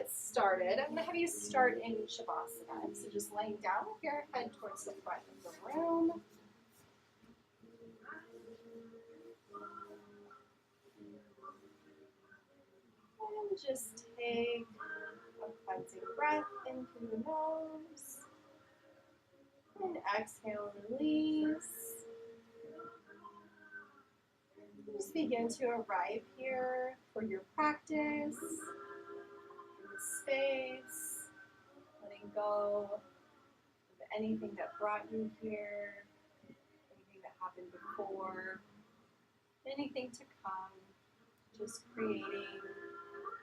get started, I'm going to have you start in Shavasana. So just laying down with your head towards the front of the room. And just take a cleansing breath in through the nose. And exhale, release. Just begin to arrive here for your practice, in the space, letting go of anything that brought you here, anything that happened before, anything to come, just creating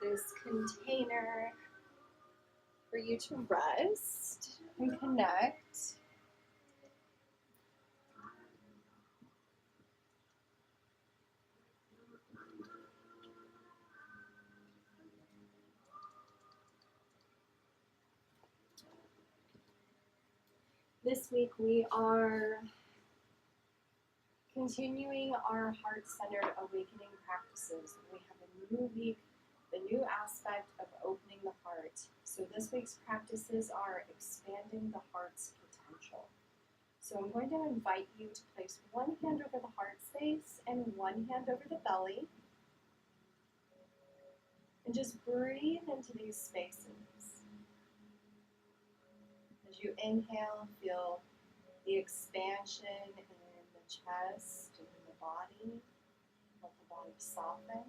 this container for you to rest and connect. This week we are continuing our heart-centered awakening practices. We have a new week, the new aspect of opening the heart. So this week's practices are expanding the heart's potential. So I'm going to invite you to place one hand over the heart space and one hand over the belly. And just breathe into these spaces. As you inhale, feel the expansion in the chest and in the body. Let the body soften.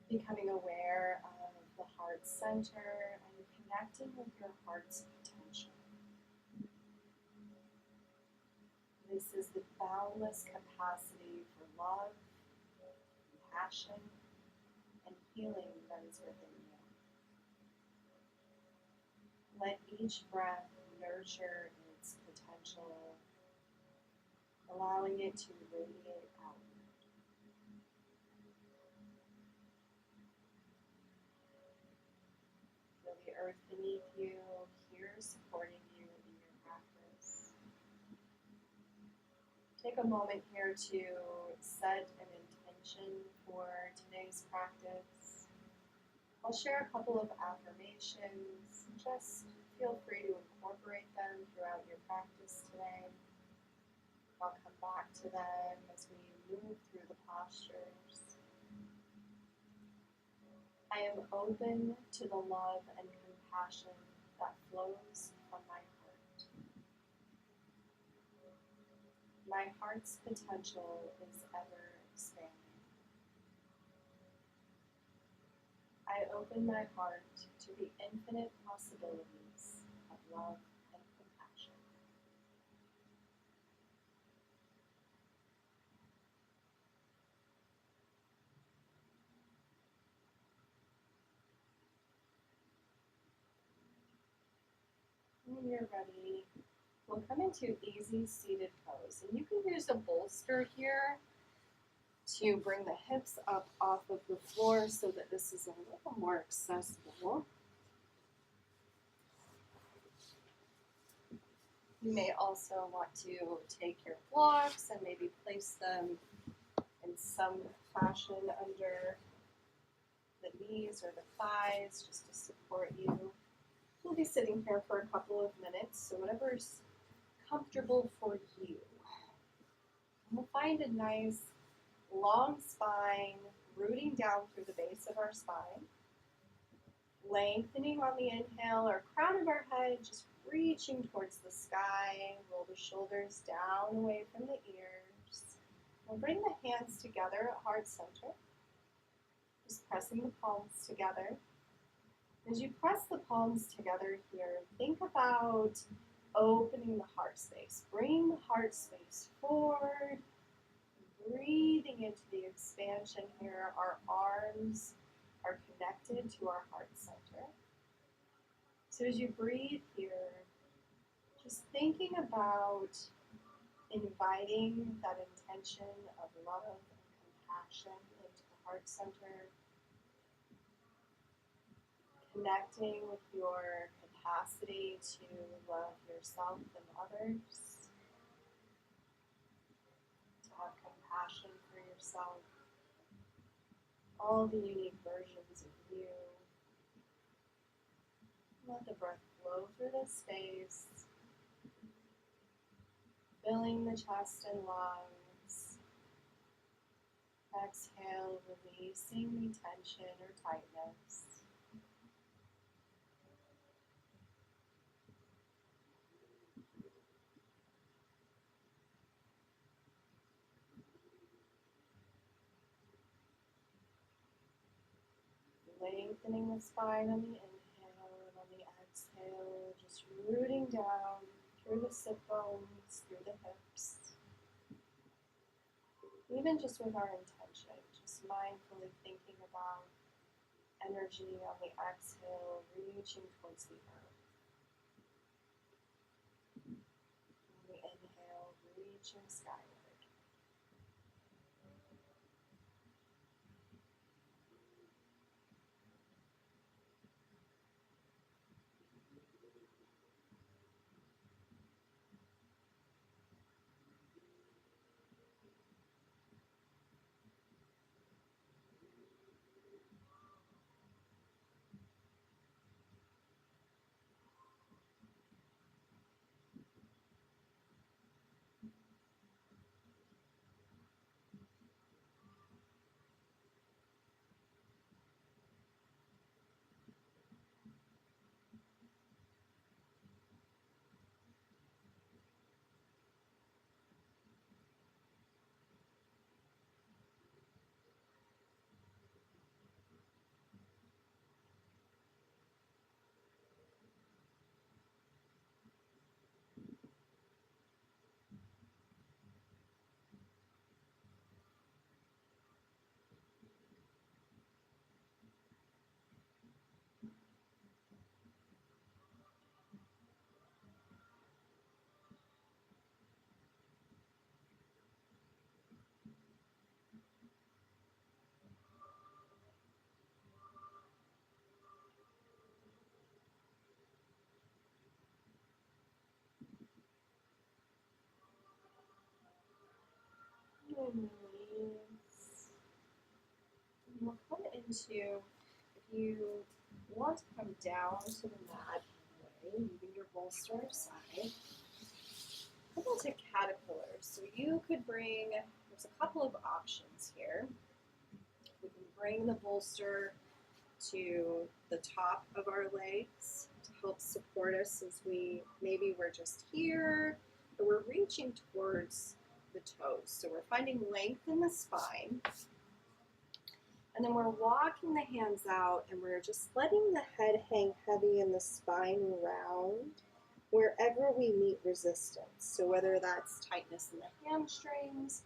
Becoming aware of the heart center and connecting with your heart's potential. This is the boundless capacity for love, compassion, and healing that is within you. Let each breath nurture its potential, allowing it to radiate out. Feel the earth beneath you, here supporting you in your practice. Take a moment here to set an intention for today's practice. I'll share a couple of affirmations. Just feel free to incorporate them throughout your practice today. I'll come back to them as we move through the postures. I am open to the love and compassion that flows from my heart. My heart's potential is ever expanding. I open my heart to the infinite possibilities of love and compassion. When you're ready, we'll come into easy seated pose. And you can use a bolster here to bring the hips up off of the floor so that this is a little more accessible. You may also want to take your blocks and maybe place them in some fashion under the knees or the thighs just to support you. We'll be sitting here for a couple of minutes, so whatever's comfortable for you. And we'll find a nice long spine, rooting down through the base of our spine. Lengthening on the inhale, our crown of our head just reaching towards the sky. Roll the shoulders down away from the ears. We'll bring the hands together at heart center. Just pressing the palms together. As you press the palms together here, think about opening the heart space. Bring the heart space forward. Breathing into the expansion here. Our arms are connected to our heart center. So as you breathe here, just thinking about inviting that intention of love and compassion into the heart center. Connecting with your capacity to love yourself and others, to have compassion for yourself. all the unique versions of you. Let the breath flow through the space, filling the chest and lungs. Exhale, releasing any tension or tightness. Lengthening the spine on the inhale and on the exhale, just rooting down through the sit bones, through the hips. Even just with our intention, just mindfully thinking about energy on the exhale, reaching towards the earth. On the inhale, reaching skyward. And release. And we'll come into, if you want to come down to the mat, leaving your bolster aside, come into caterpillar. So you could bring, there's a couple of options here. We can bring the bolster to the top of our legs to help support us as maybe we're just here, or we're reaching towards the toes. So we're finding length in the spine. And then we're walking the hands out and we're just letting the head hang heavy and the spine round wherever we meet resistance. So whether that's tightness in the hamstrings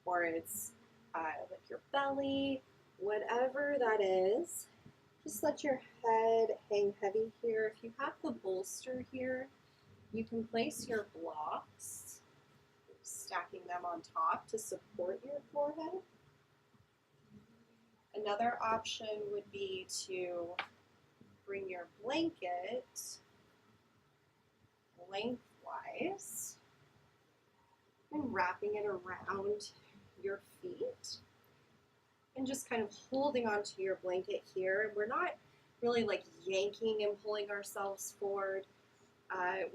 or it's like your belly, whatever that is, just let your head hang heavy here. If you have the bolster here, you can place your blocks, stacking them on top to support your forehead. Another option would be to bring your blanket lengthwise and wrapping it around your feet and just kind of holding onto your blanket here. We're not really like yanking and pulling ourselves forward.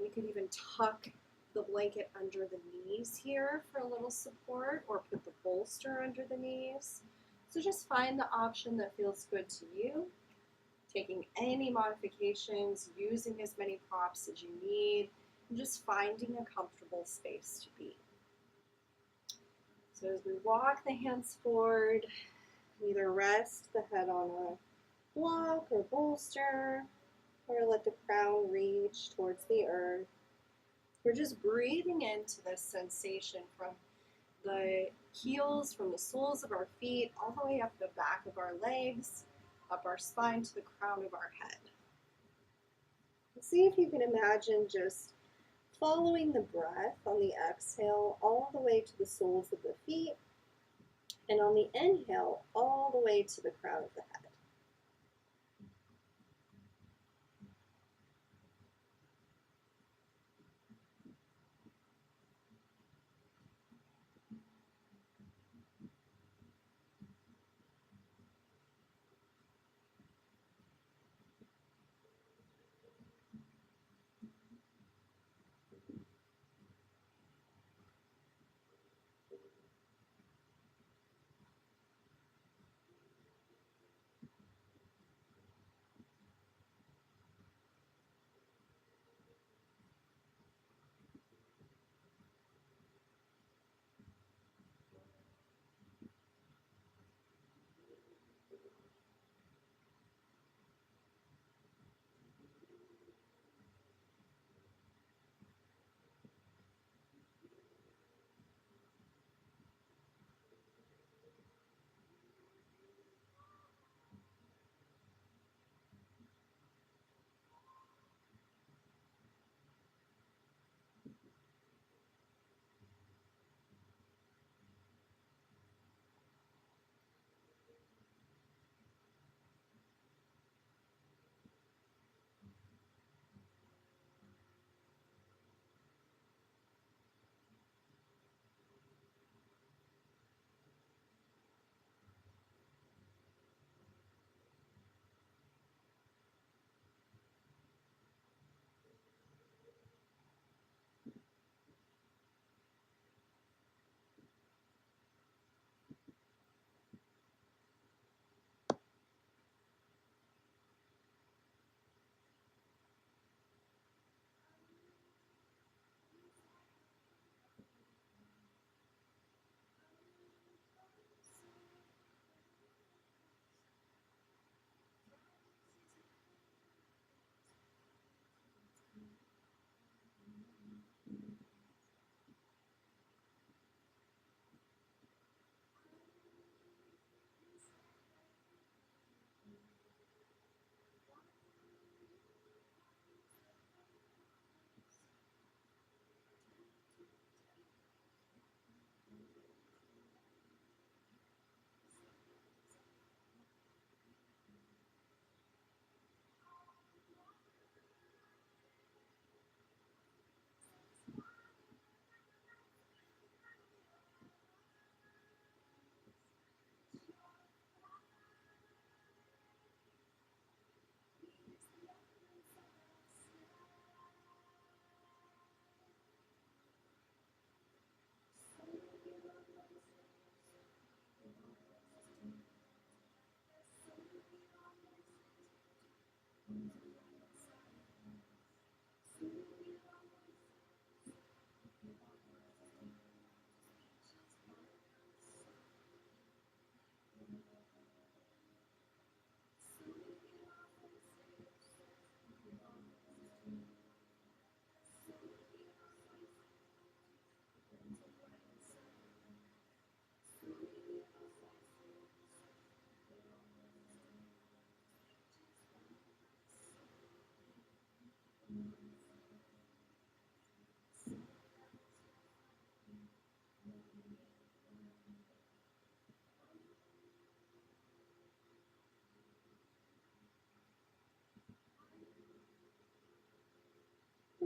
We could even tuck the blanket under the knees here for a little support, or put the bolster under the knees. So just find the option that feels good to you, taking any modifications, using as many props as you need, and just finding a comfortable space to be. So as we walk the hands forward, either rest the head on a block or bolster, or let the crown reach towards the earth. We're just breathing into this sensation from the heels, from the soles of our feet, all the way up the back of our legs, up our spine to the crown of our head. See if you can imagine just following the breath on the exhale all the way to the soles of the feet, and on the inhale all the way to the crown of the head.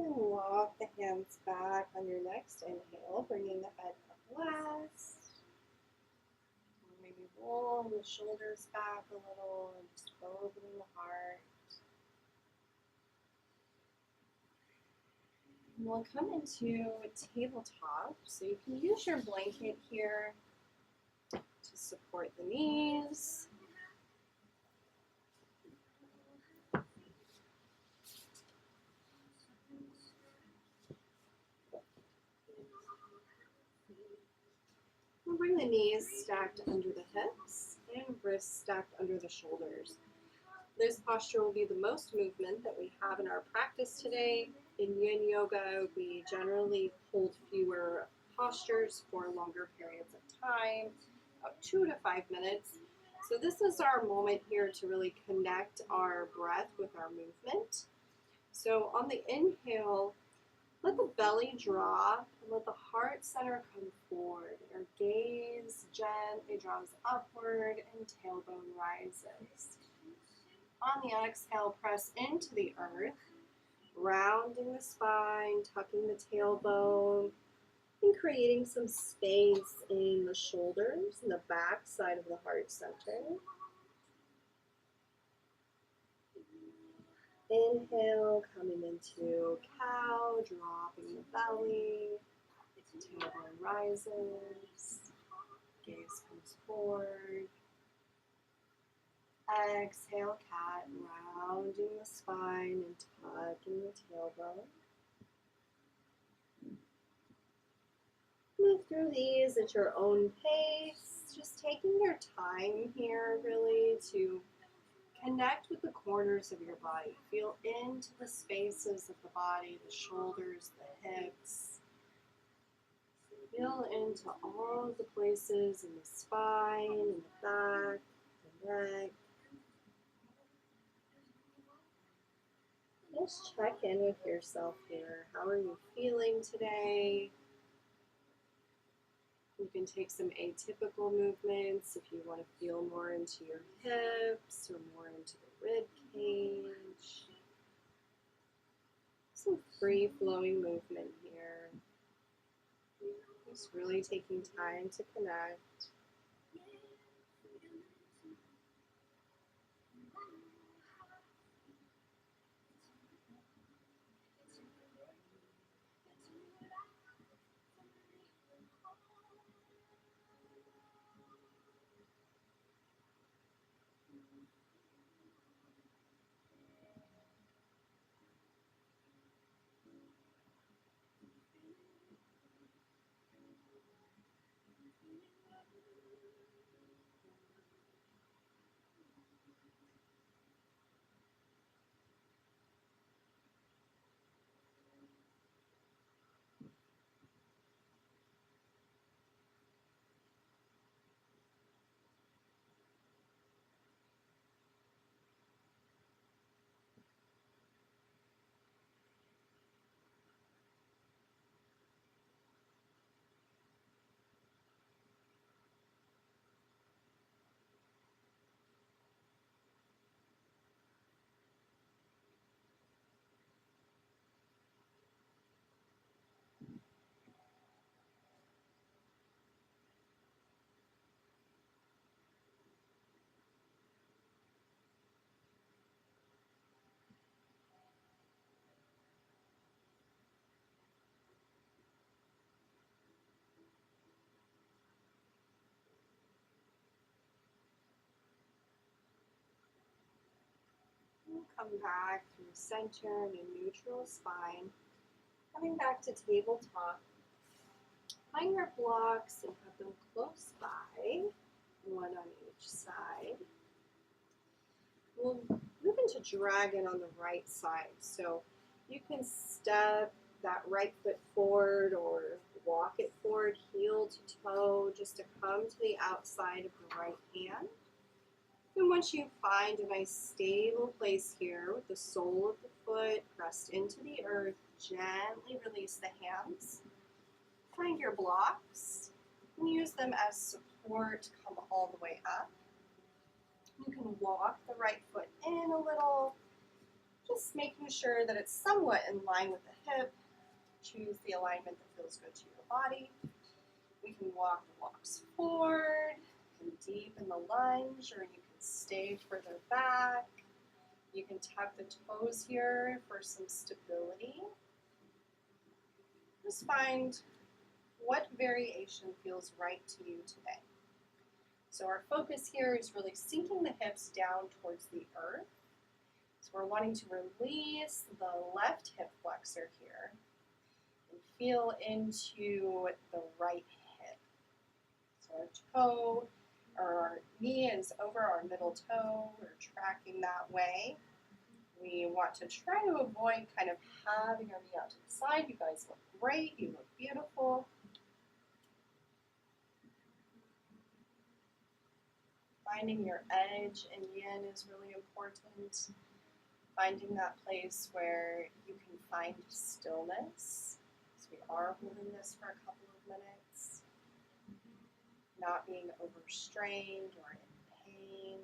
And walk the hands back on your next inhale, bringing the head up last. Maybe roll the shoulders back a little and just opening the heart. And we'll come into tabletop. So you can use your blanket here to support the knees. We'll bring the knees stacked under the hips and wrists stacked under the shoulders. This posture will be the most movement that we have in our practice today. In yin yoga, we generally hold fewer postures for longer periods of time, about 2 to 5 minutes. So this is our moment here to really connect our breath with our movement. So on the inhale, let the belly drop and let the heart center come forward. Our gaze gently draws upward and tailbone rises. On the exhale, press into the earth, rounding the spine, tucking the tailbone, and creating some space in the shoulders and the back side of the heart center. Inhale, coming into cow, dropping the belly, tailbone rises, gaze comes forward. Exhale, cat, rounding the spine and tucking the tailbone. Move through these at your own pace, just taking your time here really to connect with the corners of your body. Feel into the spaces of the body, the shoulders, the hips. Feel into all of the places in the spine, in the back, the neck. Just check in with yourself here. How are you feeling today? You can take some atypical movements if you want to feel more into your hips or more into the rib cage. Some free-flowing movement here. Just really taking time to connect. Come back through center and a neutral spine. Coming back to tabletop. Find your blocks and have them close by, one on each side. We'll move into dragon on the right side. So you can step that right foot forward or walk it forward, heel to toe, just to come to the outside of the right hand. And once you find a nice stable place here with the sole of the foot pressed into the earth, gently release the hands. Find your blocks and use them as support to come all the way up. You can walk the right foot in a little, knees, making sure that it's somewhat in line with the hip. Choose the alignment that feels good to your body. We can walk the blocks forward and deepen the lunge, or you can stay further back. You can tuck the toes here for some stability. Just find what variation feels right to you today. So our focus here is really sinking the hips down towards the earth. So we're wanting to release the left hip flexor here and feel into the right hip. So our toe or our knee is over our middle toe. We're tracking that way. We want to try to avoid kind of having our knee out to the side. You guys look great. You look beautiful. Finding your edge in yin is really important. Finding that place where you can find stillness. So we are holding this for a couple of minutes. Not being overstrained or in pain.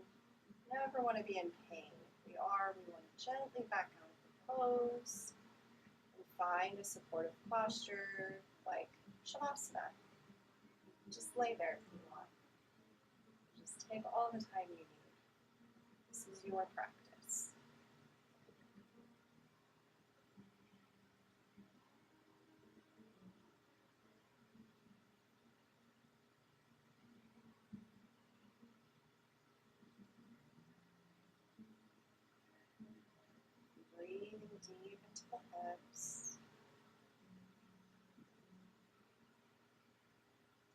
Never want to be in pain. We want to gently back out of the pose and find a supportive posture like Shavasana. Just lay there if you want. Just take all the time you need. This is your practice. Breathing deep into the hips.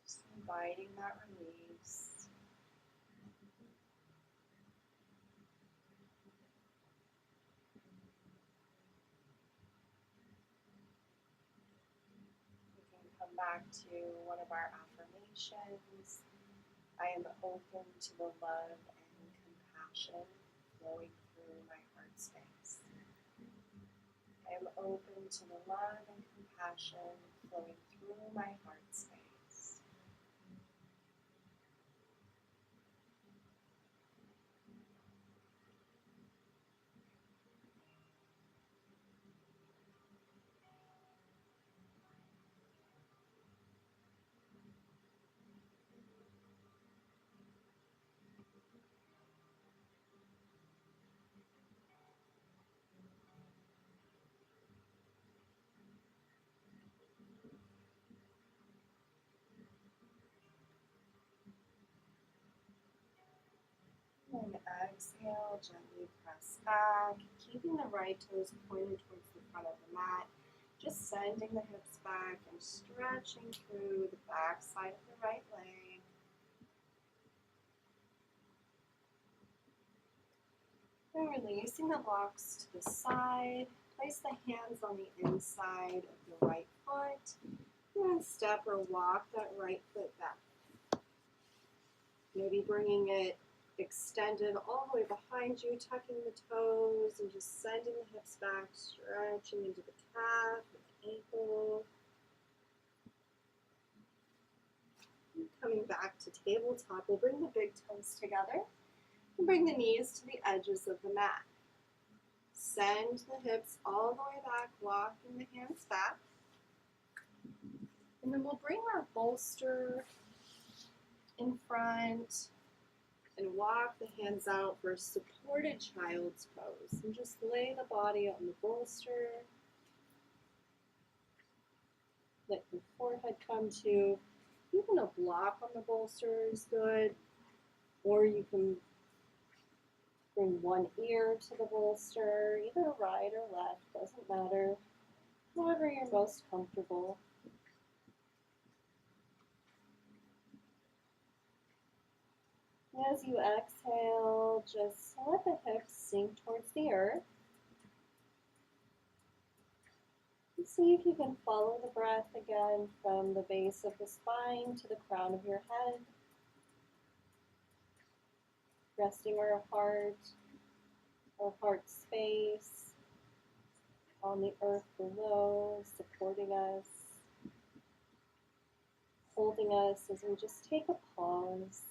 Just inviting that release. We can come back to one of our affirmations. I am open to the love and compassion flowing through my heart space. I am open to the love and compassion flowing through my heart space. And exhale, gently press back, keeping the right toes pointed towards the front of the mat. Just sending the hips back and stretching through the back side of the right leg. And releasing the blocks to the side. Place the hands on the inside of the right foot. And step or walk that right foot back. Maybe bringing it extended all the way behind you, tucking the toes and just sending the hips back, stretching into the calf, the ankle. Coming back to tabletop, we'll bring the big toes together and bring the knees to the edges of the mat. Send the hips all the way back, walking the hands back. And then we'll bring our bolster in front and walk the hands out for a supported child's pose. And just lay the body on the bolster. Let your forehead come to. Even a block on the bolster is good. Or you can bring one ear to the bolster, either right or left, doesn't matter. However you're most comfortable. As you exhale, just let the hips sink towards the earth. And see if you can follow the breath again from the base of the spine to the crown of your head. Resting our heart space on the earth below, supporting us, holding us as we just take a pause.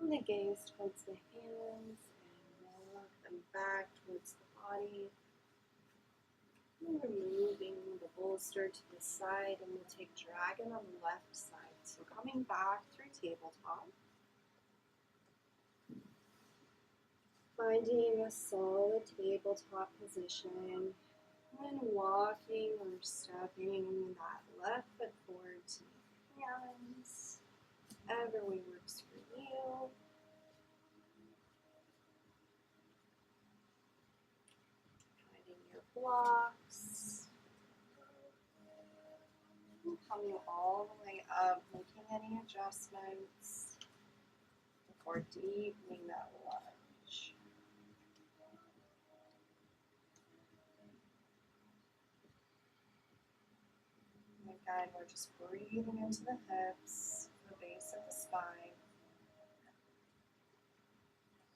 And the gaze towards the hands and walk them back towards the body. And removing the bolster to the side, and we'll take dragon on the left side. So coming back through tabletop. Finding a solid tabletop position and walking or stepping that left foot forward to the hands, whatever way works for you. Finding your blocks. And coming all the way up, making any adjustments before deepening that lunge. And again, we're just breathing into the hips, the base of the spine.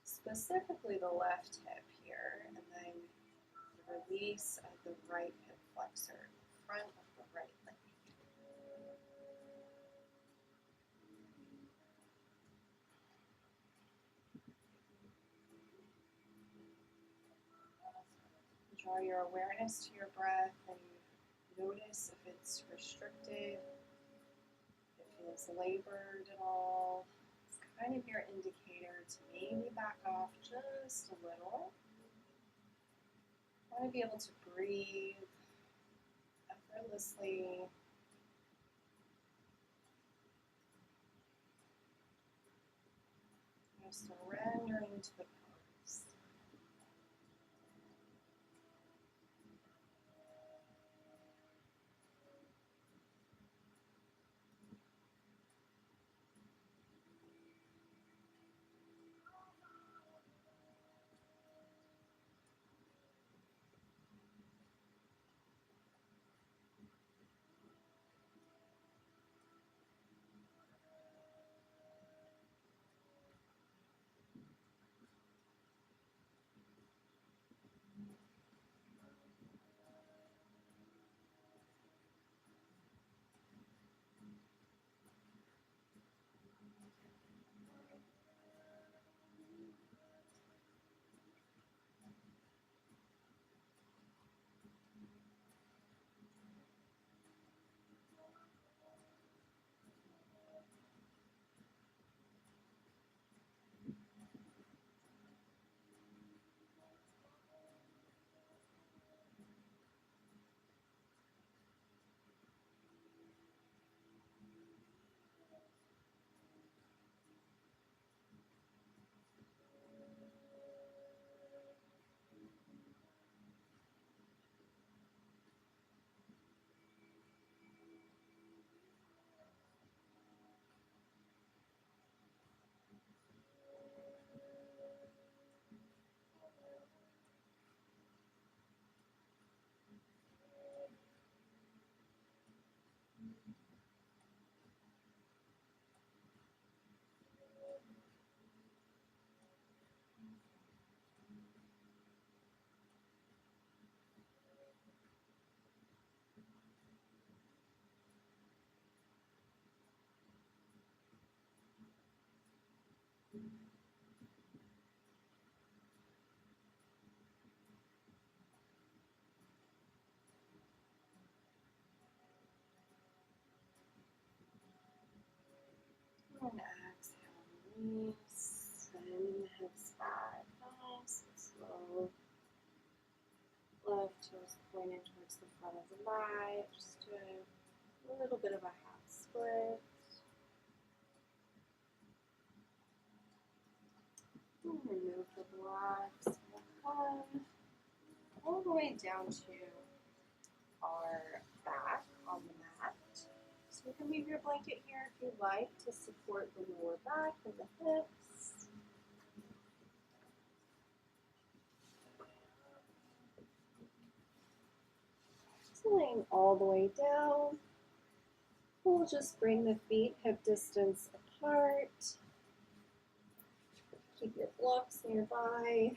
Specifically the left hip here, and then the release of the right hip flexor, front of the right leg. Draw your awareness to your breath and notice if it's restricted, if it feels labored at all. It's kind of your indicator to maybe back off just a little. I want to be able to breathe effortlessly. Surrendering to the pose. And exhale, release, send the hips back, nice and slow. Left toes pointed towards the front of the mat, just a little bit of a half split. And remove the blocks. We'll come all the way down to our back on the mat. So you can leave your blanket here if you like to support the lower back and the hips. So laying all the way down, we'll just bring the feet hip distance apart. Keep your blocks nearby.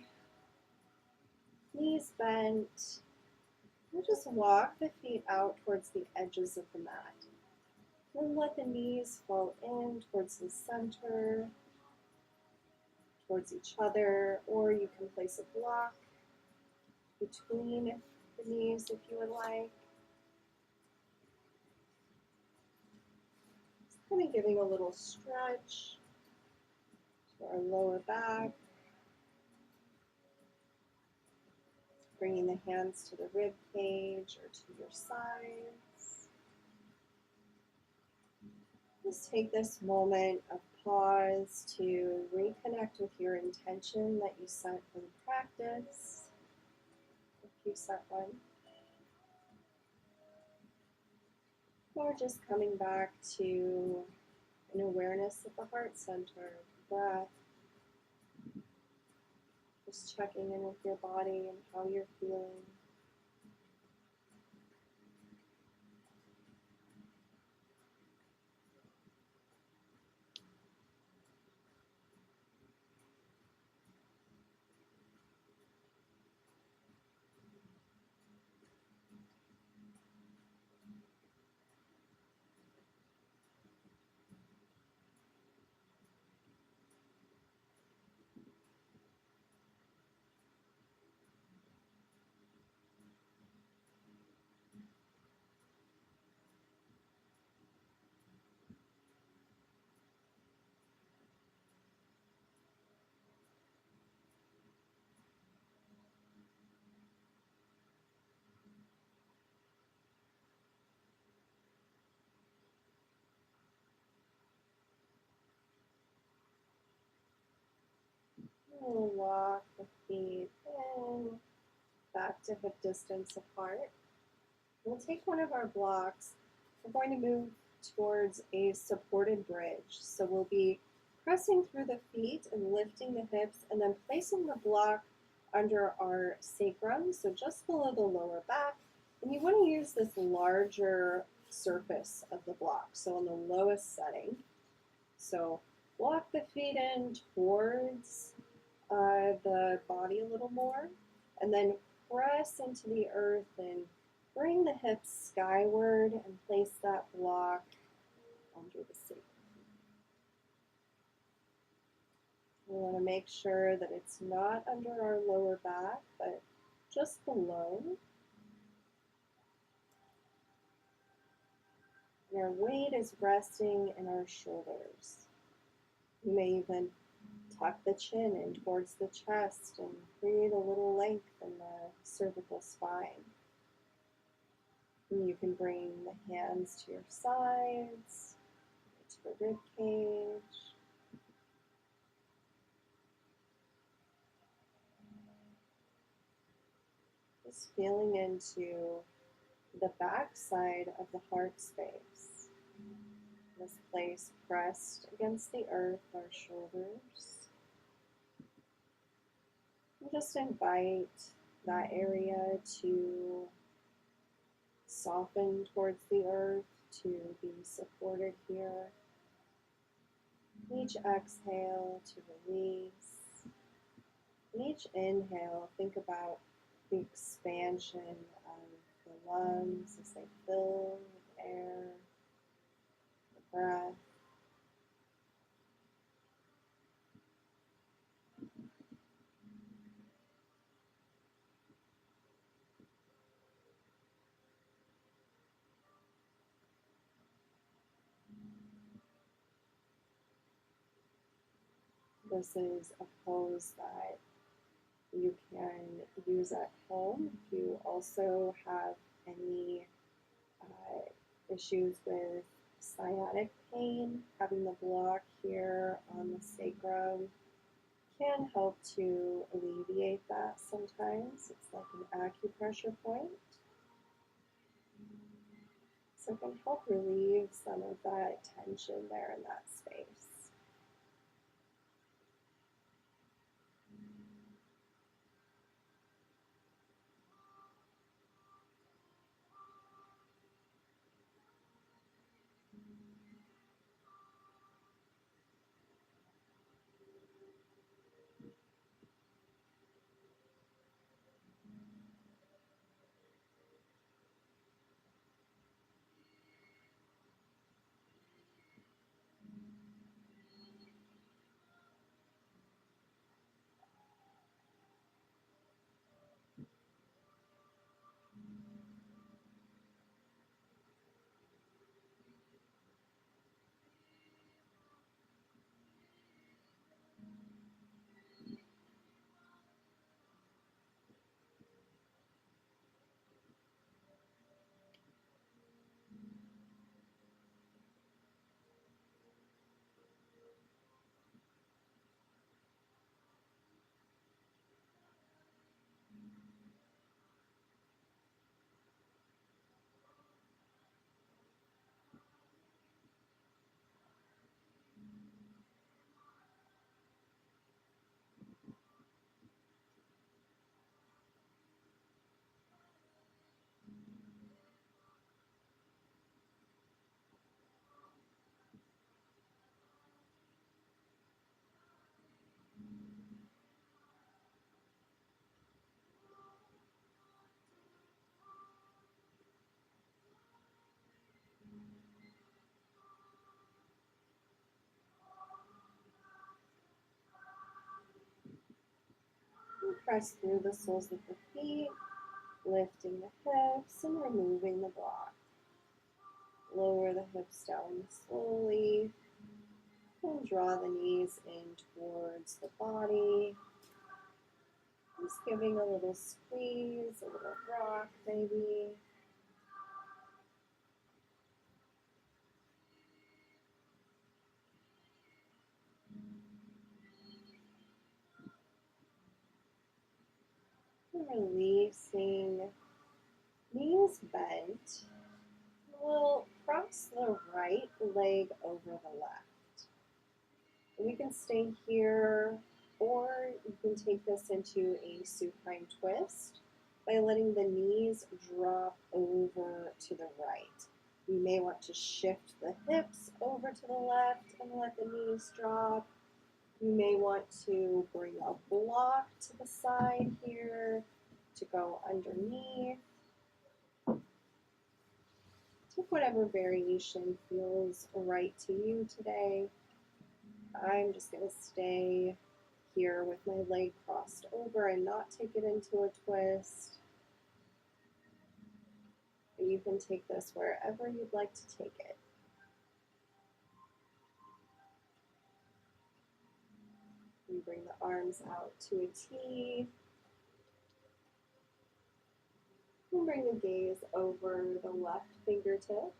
Knees bent. We'll just walk the feet out towards the edges of the mat. Then let the knees fall in towards the center. towards each other, or you can place a block between the knees if you would like. Just kind of giving a little stretch to our lower back. Bringing the hands to the rib cage or to your sides. Just take this moment of pause to reconnect with your intention that you set for the practice, if you set one. Or just coming back to an awareness of the heart center, breath. Just checking in with your body and how you're feeling. We'll walk the feet in, back to hip distance apart. We'll take one of our blocks. We're going to move towards a supported bridge. So we'll be pressing through the feet and lifting the hips and then placing the block under our sacrum, so just below the lower back. And you want to use this larger surface of the block, so on the lowest setting. So walk the feet in towards the body a little more, and then press into the earth and bring the hips skyward and place that block under the sacrum. We want to make sure that it's not under our lower back, but just below. And our weight is resting in our shoulders. You may even tuck the chin in towards the chest and create a little length in the cervical spine. And you can bring the hands to your sides, to the rib cage. Just feeling into the back side of the heart space. This place pressed against the earth, our shoulders. And just invite that area to soften towards the earth, to be supported here. Each exhale to release. And each inhale, think about the expansion of the lungs as they fill with air, the breath. This is a pose that you can use at home. If you also have any issues with sciatic pain, having the block here on the sacrum can help to alleviate that sometimes. It's like an acupressure point. So it can help relieve some of that tension there in that space. press through the soles of the feet, lifting the hips and removing the block. Lower the hips down slowly and draw the knees in towards the body. Just giving a little squeeze, a little rock maybe. And releasing, knees bent. We'll cross the right leg over the left. We can stay here, or you can take this into a supine twist by letting the knees drop over to the right. You may want to shift the hips over to the left and let the knees drop. You may want to bring a block to the side here to go underneath. Take whatever variation feels right to you today. I'm just going to stay here with my leg crossed over and not take it into a twist. But you can take this wherever you'd like to take it. We bring the arms out to a T. And bring the gaze over the left fingertips.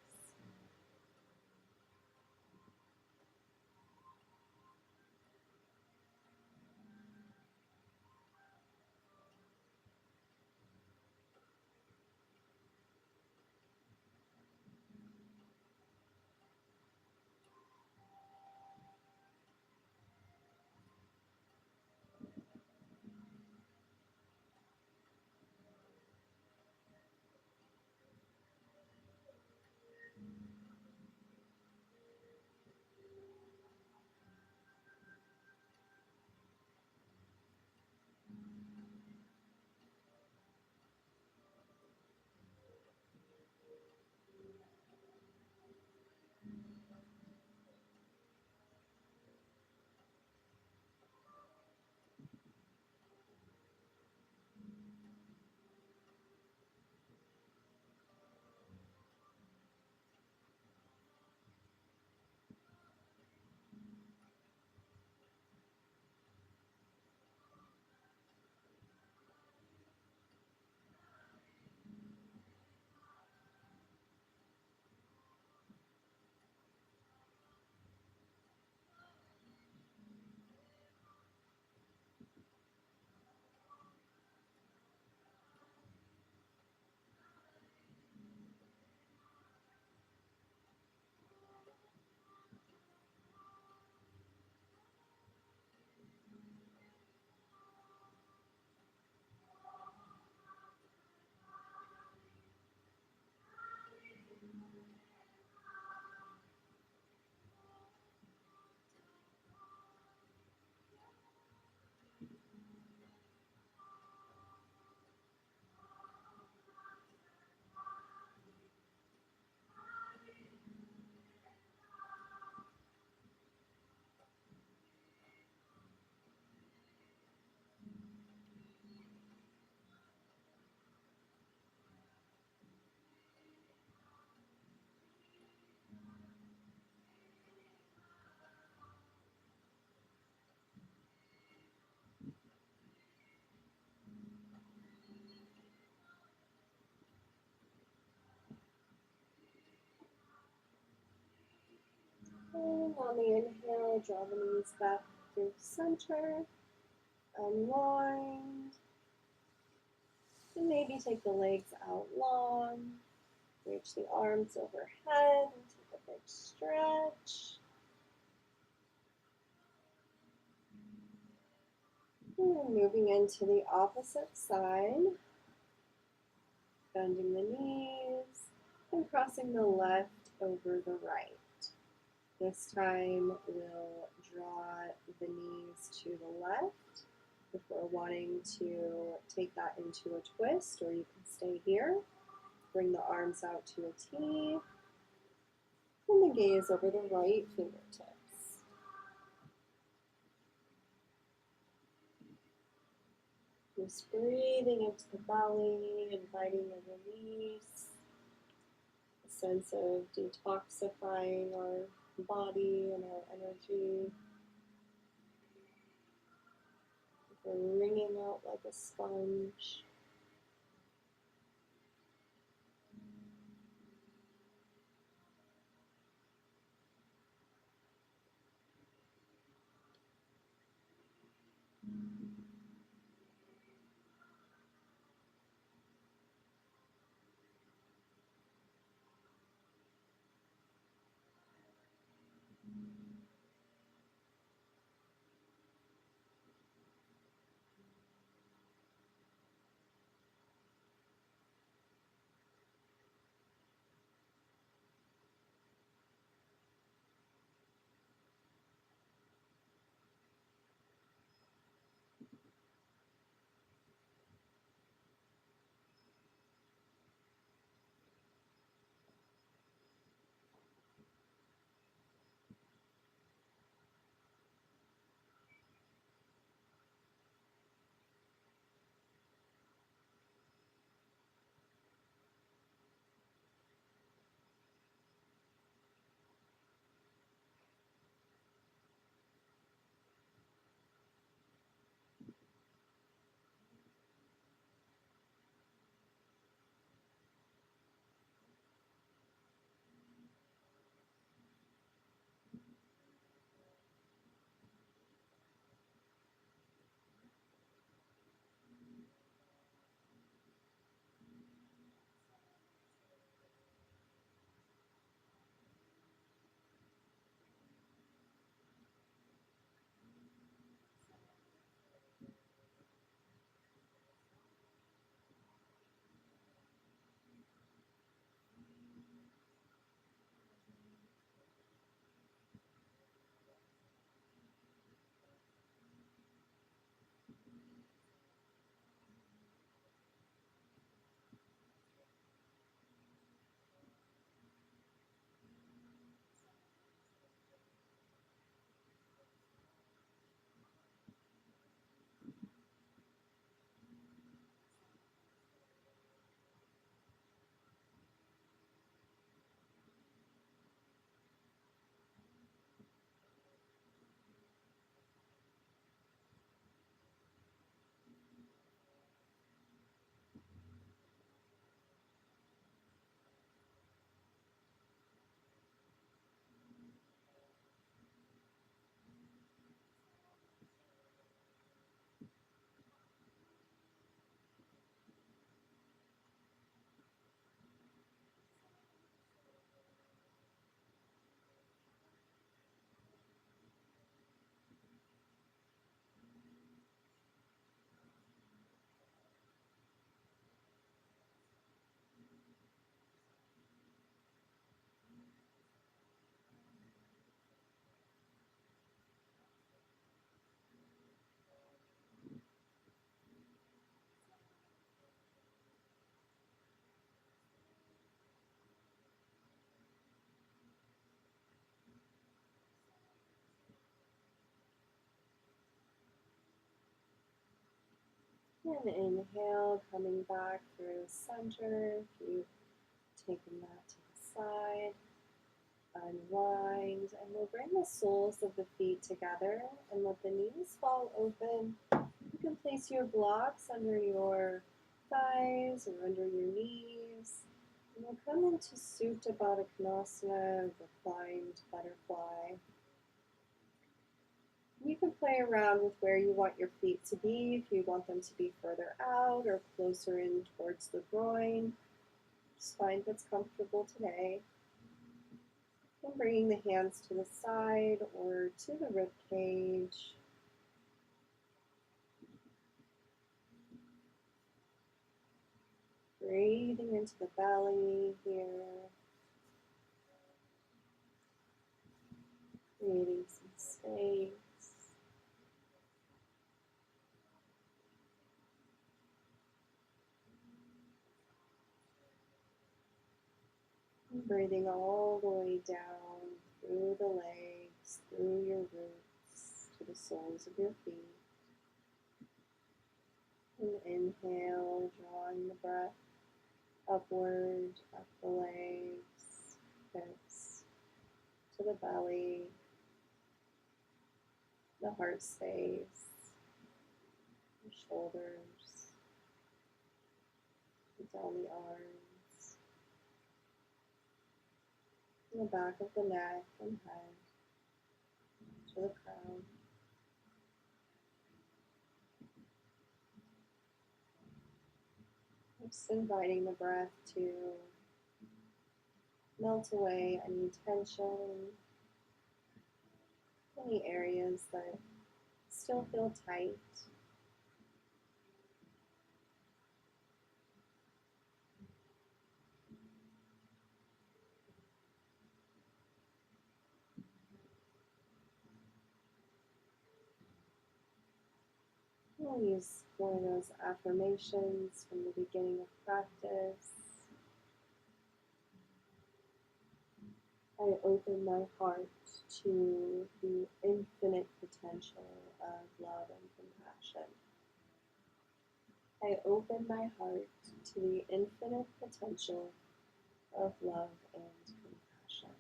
And on the inhale, draw the knees back through the center, unwind, and maybe take the legs out long, reach the arms overhead, and take a big stretch. And then moving into the opposite side, bending the knees, and crossing the left over the right. This time we'll draw the knees to the left if we're wanting to take that into a twist, or you can stay here. Bring the arms out to a T, and the gaze over the right fingertips. Just breathing into the belly, inviting a release, a sense of detoxifying our body and our energy. We're wringing out like a sponge. And inhale, coming back through center. If you've taken that to the side, unwind, and we'll bring the soles of the feet together and let the knees fall open. You can place your blocks under your thighs or under your knees. And we'll come into Supta Baddha Konasana, reclined butterfly. You can play around with where you want your feet to be, if you want them to be further out or closer in towards the groin. Just find what's comfortable today. And bringing the hands to the side or to the rib cage. Breathing into the belly here. Creating some space. And breathing all the way down through the legs, through your roots, to the soles of your feet. And inhale, drawing the breath upward, up the legs, hips, to the belly, the heart space, the shoulders, down the arms, and the back of the neck and head, to the crown. Just inviting the breath to melt away any tension, any areas that still feel tight. We'll use one of those affirmations from the beginning of practice. I open my heart to the infinite potential of love and compassion. I open my heart to the infinite potential of love and compassion.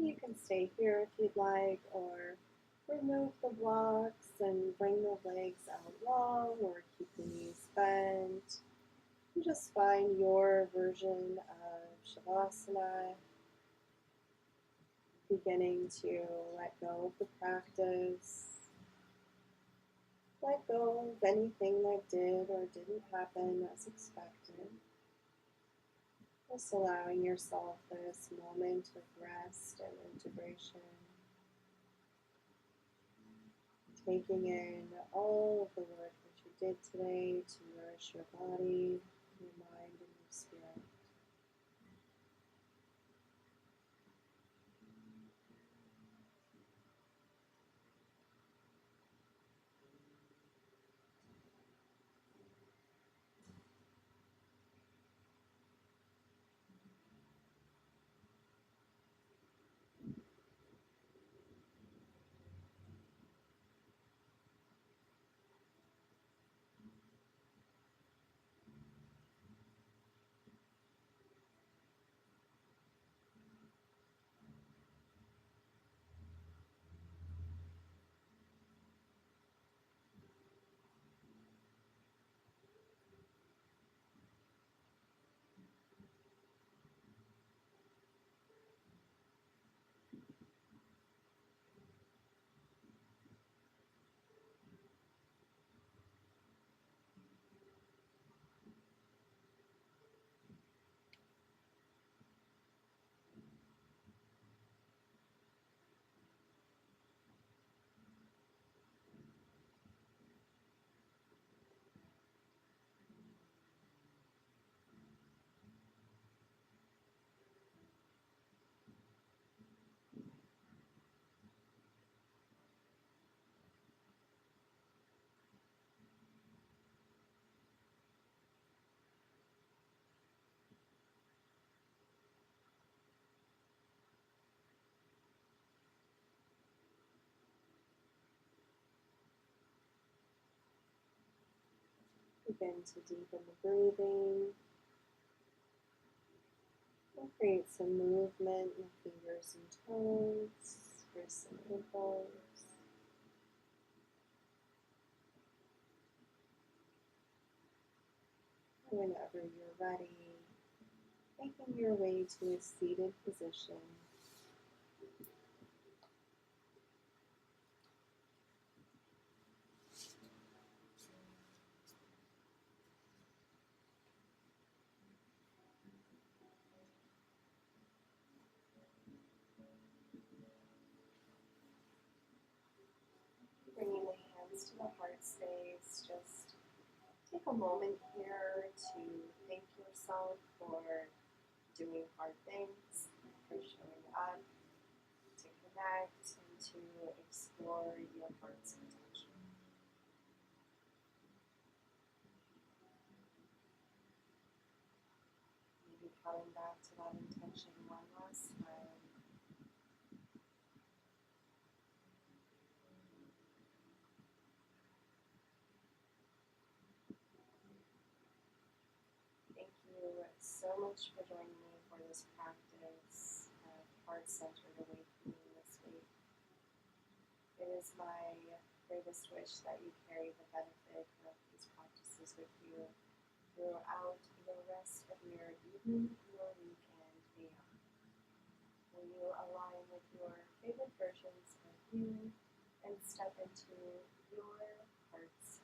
You can stay here if you'd like, or remove the blocks and bring the legs out long, or keep the knees bent. And just find your version of Shavasana, beginning to let go of the practice, let go of anything that did or didn't happen as expected. Just allowing yourself this moment of rest and integration. Taking in all of the work that you did today to nourish your body, your mind, and your spirit. Begin to deepen the breathing. We'll create some movement in the fingers and toes, wrists and ankles. Whenever you're ready, making your way to a seated position. Bringing the hands to the heart space, just take a moment here to thank yourself for doing hard things, for showing up, to connect, and to explore your heart's potential. Maybe coming back to that intention one last time. Thank you so much for joining me for this practice of heart-centered awakening this week. It is my greatest wish that you carry the benefit of these practices with you throughout the rest of your evening, your week, and beyond. Will you align with your favorite versions of you and step into your heart's